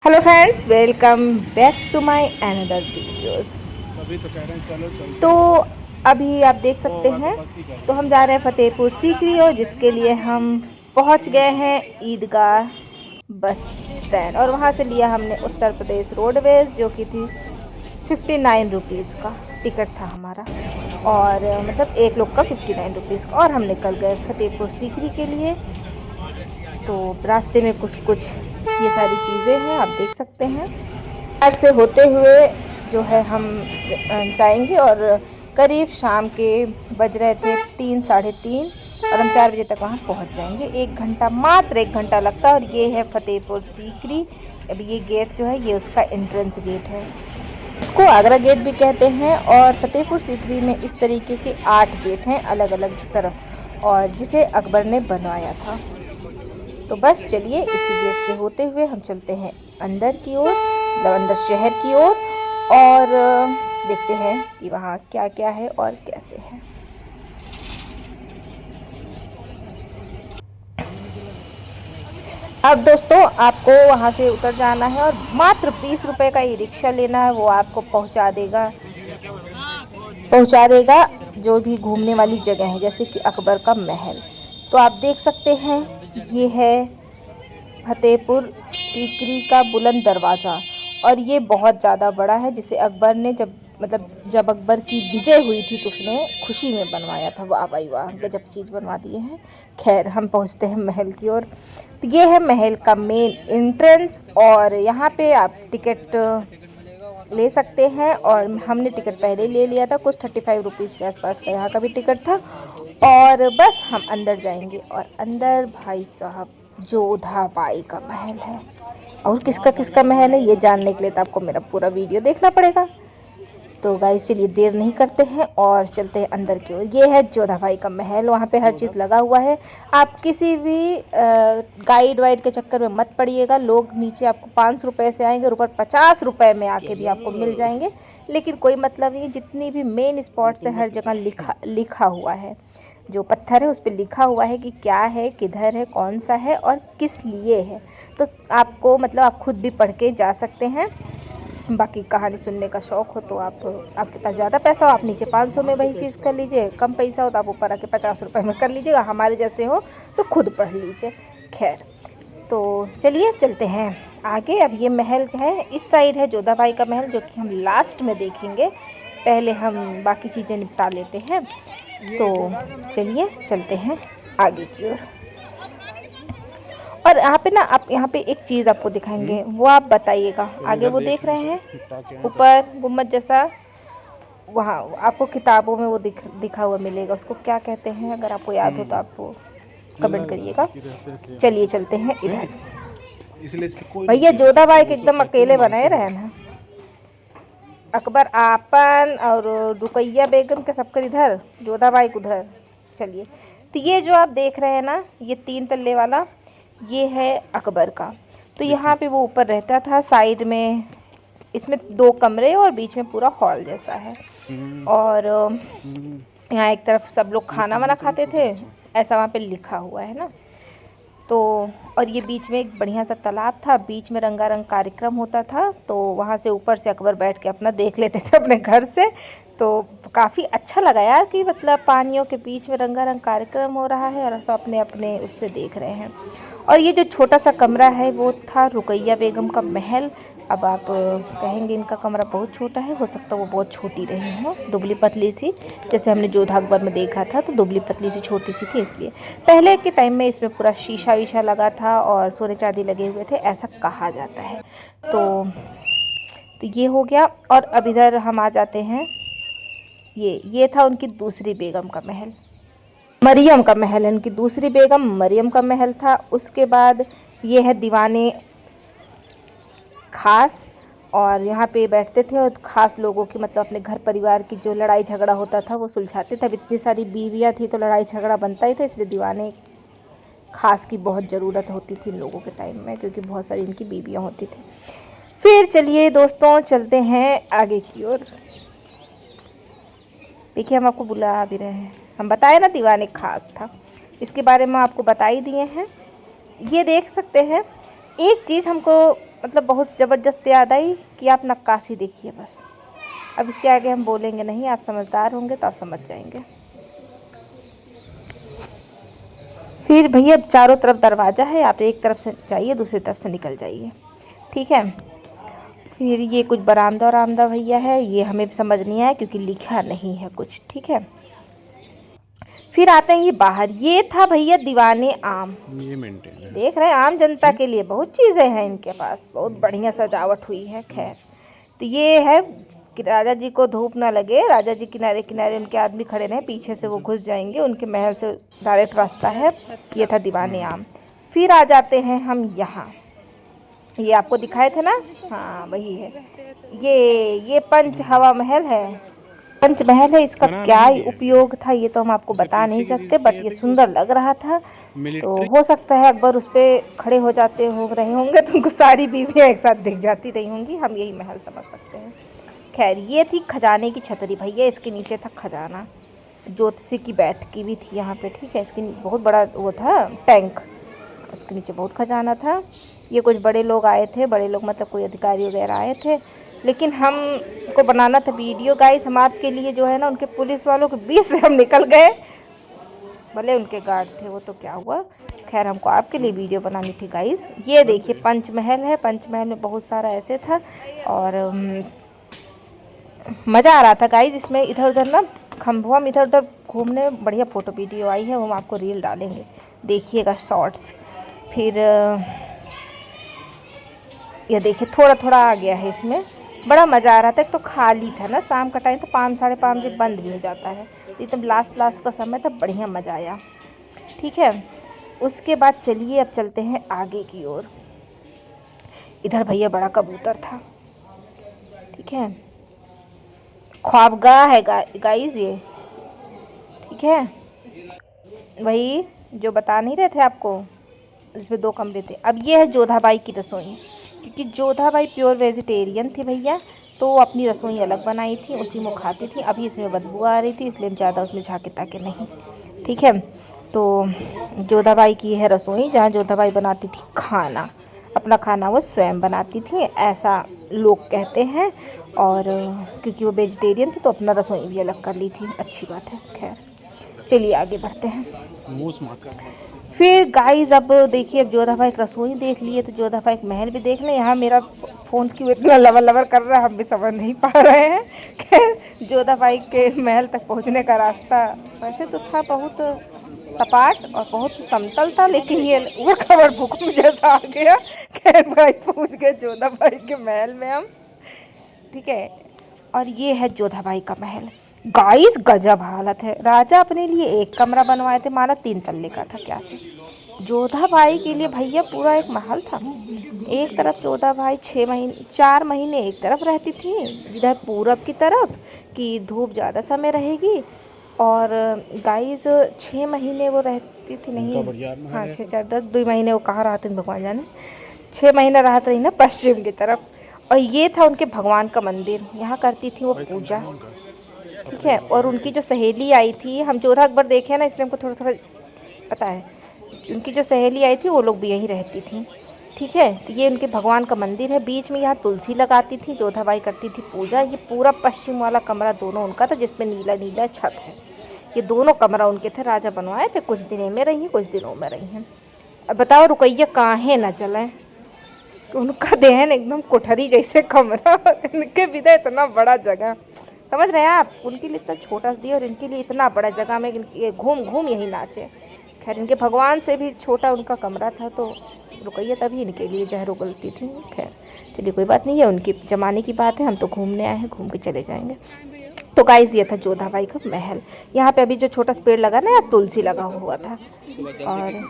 Hello friends, welcome back to my another videos. अभी तो कह रहे हैं चलो चलते तो हैं। अभी आप देख वो सकते होगा तो हैं, बस ही तो करेंगे। हम जा रहे हैं फतेहपुर सीकरी, और जिसके लिए हम पहुंच गए हैं ईदगाह बस स्टैंड। और वहां से लिया हमने उत्तर प्रदेश रोडवेज, जो कि थी 59 रुपीज़ का टिकट था हमारा। और मतलब एक लोग का 59 रुपीज़ का। और हम निकल गए फतेहपुर सीकरी के लिए। तो रास्ते में कुछ कुछ ये सारी चीज़ें हैं, आप देख सकते हैं। घर से होते हुए जो है हम जाएंगे, और करीब शाम के बज रहे थे 3 साढ़े 3, और हम 4 बजे तक वहाँ पहुँच जाएंगे। 1 घंटा, मात्र 1 घंटा लगता है। और ये है फतेहपुर सीकरी। अब ये गेट जो है, ये उसका एंट्रेंस गेट है। इसको आगरा गेट भी कहते हैं। और फतेहपुर सीकरी में इस तरीके के 8 गेट हैं अलग अलग तरफ, और जिसे अकबर ने बनवाया था। तो बस चलिए, इसी गेट से होते हुए हम चलते हैं अंदर की ओर, मतलब अंदर शहर की ओर। और देखते हैं कि वहाँ क्या क्या है और कैसे है। अब दोस्तों, आपको वहाँ से उतर जाना है, और मात्र 20 रुपए का ई रिक्शा लेना है। वो आपको पहुँचा देगा जो भी घूमने वाली जगह है, जैसे कि अकबर का महल। तो आप देख सकते हैं, ये है फतेहपुर सीकरी का बुलंद दरवाज़ा। और ये बहुत ज़्यादा बड़ा है, जिसे अकबर ने जब अकबर की विजय हुई थी, तो उसने खुशी में बनवाया था। वाह भाई वाह, गजब चीज़ बनवा दिए हैं। खैर, हम पहुंचते हैं महल की ओर। तो ये है महल का मेन एंट्रेंस, और यहाँ पे आप टिकट ले सकते हैं। और हमने टिकट पहले ही ले लिया था, कुछ 35 रुपीज़ के आसपास का यहाँ का भी टिकट था। और बस हम अंदर जाएंगे, और अंदर भाई साहब जोधा बाई का महल है। और किसका किसका महल है, ये जानने के लिए तो आपको मेरा पूरा वीडियो देखना पड़ेगा। तो गाइस, चलिए देर नहीं करते हैं और चलते हैं अंदर की ओर। ये है जोधा भाई का महल। वहाँ पे हर चीज़ लगा हुआ है। आप किसी भी गाइड वाइड के चक्कर में मत पड़िएगा। लोग नीचे आपको 5 रुपए से आएंगे, और ऊपर 50 रुपए में आके भी आपको मिल जाएंगे। लेकिन कोई मतलब नहीं, जितनी भी मेन स्पॉट्स है हर जगह लिखा लिखा हुआ है। जो पत्थर है उस पर लिखा हुआ है कि क्या है, किधर है, कौन सा है और किस लिए है। तो आपको मतलब आप खुद भी पढ़ के जा सकते हैं। बाकी कहानी सुनने का शौक़ हो तो आपके पास ज़्यादा पैसा हो, आप नीचे 500 में वही चीज़ कर लीजिए। कम पैसा हो तो आप ऊपर आके 50 रुपए में कर लीजिएगा। हमारे जैसे हो तो खुद पढ़ लीजिए। खैर, तो चलिए चलते हैं आगे। अब ये महल है, इस साइड है जोधा बाई का महल, जो कि हम लास्ट में देखेंगे। पहले हम बाकी चीज़ें निपटा लेते हैं। तो चलिए चलते हैं आगे की ओर। और यहाँ पे ना, आप यहाँ पे एक चीज़ आपको दिखाएंगे, वो आप बताइएगा। तो आगे इधर वो देख रहे हैं निपटा के आए तो ऊपर गुम्बद जैसा, वहाँ आपको किताबों में वो दिखा हुआ मिलेगा। उसको क्या कहते हैं, अगर आपको याद हो तो आप वो कमेंट करिएगा। कि रहते थे चलिए चलते हैं इधर। इसलिए इस पे कोई नहीं भैया, किया जोधा जाता, बाई के वो सब एकदम कहते हैं अकेले बनाए मानते रहे हैं। ना। अकबर आपन और रुकैया बेगम के सबकर इधर, जोधा बाई को उधर। चलिए, तो ये जो आप देख रहे हैं ना, ये 3 तल्ले वाला, ये है अकबर का। तो यहाँ देखिए पे वो ऊपर रहता था। साइड में इसमें 2 कमरे और बीच में पूरा हॉल जैसा है। हम्म और हम्म यहाँ एक तरफ सब लोग खाना वाना नीचे खाते देखो थे, नीचे। ऐसा वहाँ पे लिखा हुआ है ना। तो और ये बीच में एक बढ़िया सा तालाब था, बीच में रंगारंग कार्यक्रम होता था। तो वहाँ से ऊपर से अकबर बैठ के अपना देख लेते थे अपने घर से। तो काफ़ी अच्छा लगा यार, कि मतलब पानियों के बीच में रंगारंग कार्यक्रम हो रहा है और सब अपने अपने उससे देख रहे हैं। और ये जो छोटा सा कमरा है, वो था रुकैया बेगम का महल। अब आप कहेंगे इनका कमरा बहुत छोटा है, हो सकता है वो बहुत छोटी रही हो, दुबली पतली सी। जैसे हमने जोधा अकबर में देखा था, तो दुबली पतली सी छोटी सी थी। इसलिए पहले के टाइम में इसमें पूरा शीशा वीशा लगा था और सोने चांदी लगे हुए थे, ऐसा कहा जाता है। तो ये हो गया। और अब इधर हम आ जाते हैं। ये था उनकी दूसरी बेगम का महल, मरियम का महल है। उनकी दूसरी बेगम मरियम का महल था। उसके बाद ये है दीवाने खास, और यहाँ पे बैठते थे और ख़ास लोगों की, मतलब अपने घर परिवार की जो लड़ाई झगड़ा होता था वो सुलझाते थे। अब इतनी सारी बीवियाँ थी तो लड़ाई झगड़ा बनता ही था, इसलिए दीवाने खास की बहुत ज़रूरत होती थी इन लोगों के टाइम में, क्योंकि बहुत सारी इनकी बीवियाँ होती थी। फिर चलिए दोस्तों, चलते हैं आगे की ओर। देखिए, हम आपको बुला भी रहे हैं। हम बताए ना दीवाने खास था, इसके बारे में आपको बता ही दिए हैं। ये देख सकते हैं, एक चीज़ हमको मतलब बहुत ज़बरदस्त याद आई कि आप नक्काशी देखिए बस। अब इसके आगे हम बोलेंगे नहीं, आप समझदार होंगे तो आप समझ जाएंगे। फिर भैया चारों तरफ दरवाज़ा है, आप एक तरफ से जाइए दूसरी तरफ से निकल जाइए, ठीक है। फिर ये कुछ बरामदा वरामदा भैया है, ये हमें समझ नहीं आया क्योंकि लिखा नहीं है कुछ, ठीक है। फिर आते हैं ये बाहर, ये था भैया दीवाने आम। ये मेंटेन है। देख रहे हैं आम जनता के लिए बहुत चीज़ें हैं इनके पास, बहुत बढ़िया सजावट हुई है। खैर तो ये है कि राजा जी को धूप ना लगे, राजा जी किनारे किनारे उनके आदमी खड़े रहे, पीछे से वो घुस जाएंगे, उनके महल से डायरेक्ट रास्ता है। ये था दीवाने आम। फिर आ जाते हैं हम यहाँ, ये आपको दिखाए थे ना, हाँ वही है। ये पंच हवा महल है, पंच महल है। इसका क्या उपयोग था ये तो हम आपको बता नहीं सकते, बट ये सुंदर लग रहा था। तो हो सकता है अकबर उस पर खड़े हो जाते हो रहे होंगे तो उनको सारी बीवियाँ एक साथ दिख जाती रही होंगी, हम यही महल समझ सकते हैं। खैर ये थी खजाने की छतरी भैया, इसके नीचे था खजाना। ज्योतिषी की बैठकी भी थी यहाँ पे, ठीक है। इसके बहुत बड़ा वो था टैंक, उसके नीचे बहुत खजाना था। ये कुछ बड़े लोग आए थे, बड़े लोग मतलब कोई अधिकारी वगैरह आए थे, लेकिन हम को बनाना था वीडियो गाइस। हम आपके लिए जो है ना उनके पुलिस वालों के बीच से हम निकल गए, भले उनके गार्ड थे वो तो क्या हुआ। खैर हमको आपके लिए वीडियो बनानी थी गाइस। ये देखिए पंचमहल है, पंचमहल में बहुत सारा ऐसे था और मज़ा आ रहा था गाइस इसमें। इधर उधर ना खम्भुआ में इधर उधर घूमने, बढ़िया फ़ोटो वीडियो आई है, वो हम आपको रील डालेंगे, देखिएगा शॉर्ट्स। फिर ये देखिए थोड़ा थोड़ा आ गया है इसमें, बड़ा मज़ा आ रहा था। एक तो खाली था ना, शाम का टाइम तो 5 साढ़े 5 बजे बंद भी हो जाता है, तो एकदम लास्ट का समय था, बढ़िया मज़ा आया, ठीक है। उसके बाद चलिए अब चलते हैं आगे की ओर। इधर भैया बड़ा कबूतर था, ठीक है, ख्वाबगाह है गाइस ये, ठीक है। वही जो बता नहीं रहे थे आपको, इसमें 2 कमरे थे। अब ये है जोधाबाई की रसोई, क्योंकि जोधाबाई प्योर वेजिटेरियन थी भैया, तो वो अपनी रसोई अलग बनाई थी, उसी में खाती थी। अभी इसमें बदबू आ रही थी इसलिए हम ज़्यादा उसमें झाके ताके नहीं, ठीक है। तो जोधाबाई की है रसोई, जहाँ जोधाबाई बनाती थी खाना, अपना खाना वो स्वयं बनाती थी, ऐसा लोग कहते हैं। और क्योंकि वो वेजिटेरियन थी तो अपना रसोई भी अलग कर ली थी, अच्छी बात है। खैर चलिए आगे बढ़ते हैं। फिर गाइस अब देखिए, अब जोधाबाई एक रसोई देख लिए तो जोधाबाई एक महल भी देख लें। यहाँ मेरा फ़ोन क्यों इतना लवर कर रहा है हम भी समझ नहीं पा रहे हैं। खैर जोधाबाई के महल तक पहुँचने का रास्ता वैसे तो था बहुत सपाट और बहुत समतल था, लेकिन ये ऊबड़ खाबड़ भूकंप जैसा आ गया। खैर गाइस पहुँच गए जोधाबाई के महल में हम, ठीक है। और ये है जोधाबाई का महल गाइस, गजब हालत है। राजा अपने लिए एक कमरा बनवाए थे, माना 3 तल्ले का था क्या से। जोधाबाई के लिए भैया पूरा एक महल था। एक तरफ जोधाबाई 4 महीने एक तरफ रहती थी, इधर पूरब की तरफ, कि धूप ज़्यादा समय रहेगी। और गाइस 6 महीने वो रहती थी, नहीं हाँ 6 4 10 2 महीने वो कहाँ रहते थे भगवान जाने, 6 महीने राहत रही ना पश्चिम की तरफ। और ये था उनके भगवान का मंदिर, यहाँ करती थी वो पूजा, ठीक है। और उनकी जो सहेली आई थी, हम जोधा अकबर देखे ना इसलिए हमको थोड़ा थोड़ा पता है, उनकी जो सहेली आई थी वो लोग भी यहीं रहती थी, ठीक है। तो ये उनके भगवान का मंदिर है, बीच में यहाँ तुलसी लगाती थी, जोधाबाई करती थी पूजा। ये पूरा पश्चिम वाला कमरा दोनों उनका था, जिसमें नीला नीला छत है। ये दोनों कमरा उनके थे, राजा बनवाए थे, कुछ दिनों में रही हैं कुछ दिनों में रही हैं। अब बताओ रुकैया काहे ना चलें, उनका देहन एकदम कोठरी जैसे कमरा, इनके भी तो इतना बड़ा जगह, समझ रहे हैं आप, उनके लिए इतना छोटा सा दिया और इनके लिए इतना बड़ा जगह में ये घूम घूम यही नाचे। खैर इनके भगवान से भी छोटा उनका कमरा था, तो रुकैया तभी इनके लिए जहर उगलती थी। खैर चलिए कोई बात नहीं है, उनके ज़माने की बात है, हम तो घूमने आए हैं, घूम के चले जाएंगे। तो गाइस ये था जोधाबाई का महल। यहाँ पे अभी जो छोटा सा पेड़ लगा ना, यहाँ तुलसी लगा हुआ था। और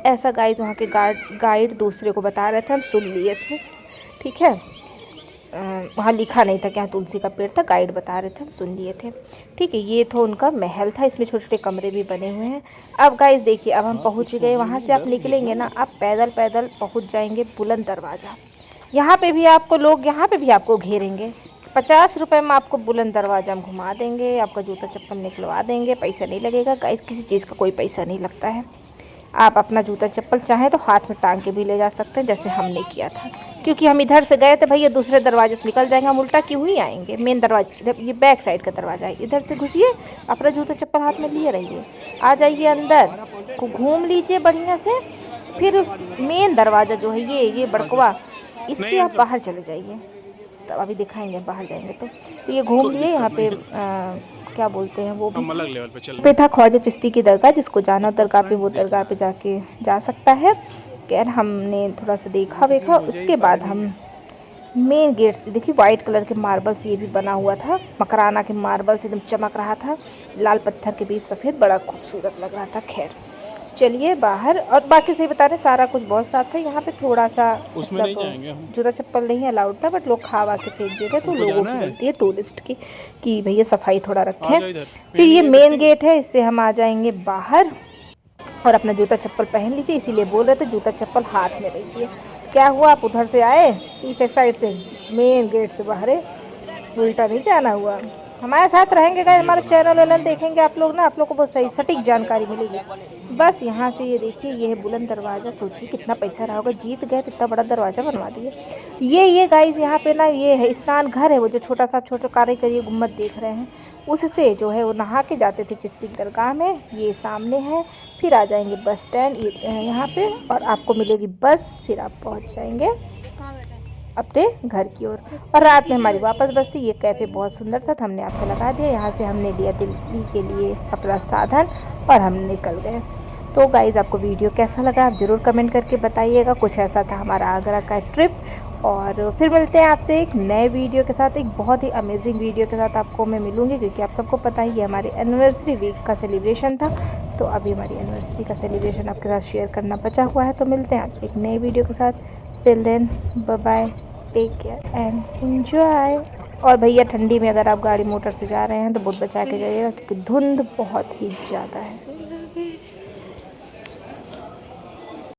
ऐसा गाइस वहाँ के गाइड दूसरे को बता रहे थे, हम सुन लिए थे, ठीक है। वहाँ लिखा नहीं था कि यहाँ तुलसी का पेड़ था, गाइड बता रहे थे, हम सुन लिए थे, ठीक है। ये तो उनका महल था, इसमें छोटे छोटे कमरे भी बने हुए हैं। अब गाइस देखिए, अब हम पहुँच गए, वहाँ से आप निकलेंगे ना, आप पैदल पैदल पहुँच जाएंगे बुलंद दरवाज़ा। यहाँ पे भी आपको घेरेंगे, 50 रुपये में आपको बुलंद दरवाज़ा हम घुमा देंगे, आपका जूता चप्पल निकलवा देंगे, पैसा नहीं लगेगा गाइस, किसी चीज़ का कोई पैसा नहीं लगता है। आप अपना जूता चप्पल चाहें तो हाथ में टांग के भी ले जा सकते हैं, जैसे हमने किया था, क्योंकि हम इधर से गए थे भैया, दूसरे दरवाजे से निकल जाएंगे, हम उल्टा क्यों ही आएंगे। मेन दरवाजा ये बैक साइड का दरवाजा है, इधर से घुसिए, अपना जूता चप्पल हाथ में लिए रहिए, आ जाइए अंदर को घूम लीजिए बढ़िया से। फिर उस मेन दरवाज़ा जो है ये बड़कवा, इससे आप बाहर चले जाइए। तो अभी दिखाएंगे बाहर जाएंगे तो ये घूम लिए। यहाँ पे क्या बोलते हैं वो भी हम अलग लेवल पे चल पे था ख्वाजा चिश्ती की दरगाह, जिसको जाना दरगाह पे वो दरगाह पे जाके जा सकता है। खैर हमने थोड़ा सा देखा उसके बाद हम मेन गेट से देखिए, वाइट कलर के मार्बल से ये भी बना हुआ था, मकराना के मार्बल से एकदम चमक रहा था, लाल पत्थर के बीच सफ़ेद, बड़ा खूबसूरत लग रहा था। खैर चलिए बाहर, और बाकी सही बता रहे सारा कुछ बहुत साफ था। यहाँ पे थोड़ा सा उसमें नहीं जाएंगे हम। जूता चप्पल नहीं अलाउड था, बट लोग खा के फेंक दिए थे, तो लोगों की गलती है टूरिस्ट की कि भैया सफाई थोड़ा रखें। फिर ये मेन गेट है, इससे हम आ जाएंगे बाहर और अपना जूता चप्पल पहन लीजिए, इसीलिए बोल रहे थे जूता चप्पल हाथ में लीजिए। तो क्या हुआ, आप उधर से आए पीछे साइड से, मेन गेट से बाहर, उल्टा नहीं जाना हुआ। हमारे साथ रहेंगे गाइस, हमारा चैनल वालन देखेंगे आप लोग ना, आप लोग को बहुत सही सटीक जानकारी मिलेगी। बस यहाँ से ये देखिए, ये है बुलंद दरवाज़ा। सोचिए कितना पैसा रहा होगा, जीत गए तो इतना बड़ा दरवाज़ा बनवा दिए। ये गाइस यहाँ पे ना ये है स्नान घर है, वो जो छोटा सा छोटा कारीगरी गुम्बद देख रहे हैं, उससे जो है वो नहा के जाते थे चिश्ती दरगाह में। ये सामने है, फिर आ जाएंगे बस स्टैंड यहाँ पे, और आपको मिलेगी बस, फिर आप पहुँच जाएंगे अपने घर की ओर। और रात में हमारी वापस बस थी। ये कैफ़े बहुत सुंदर था, तो हमने आपको लगा दिया। यहाँ से हमने लिया दिल्ली के लिए अपना साधन और हम निकल गए। तो गाइज़ आपको वीडियो कैसा लगा आप ज़रूर कमेंट करके बताइएगा। कुछ ऐसा था हमारा आगरा का ट्रिप, और फिर मिलते हैं आपसे एक नए वीडियो के साथ, एक बहुत ही अमेजिंग वीडियो के साथ आपको मैं मिलूँगी, क्योंकि आप सबको पता ही है हमारे एनिवर्सरी वीक का सेलिब्रेशन था। तो अभी हमारी एनिवर्सरी का सेलिब्रेशन आपके साथ शेयर करना बचा हुआ है। तो मिलते हैं आपसे एक नए वीडियो के साथ। Till then bye bye, take care and enjoy. और भैया ठंडी में अगर आप गाड़ी मोटर से जा रहे हैं तो बहुत बचा के जाइएगा, क्योंकि धुंध बहुत ही ज़्यादा है।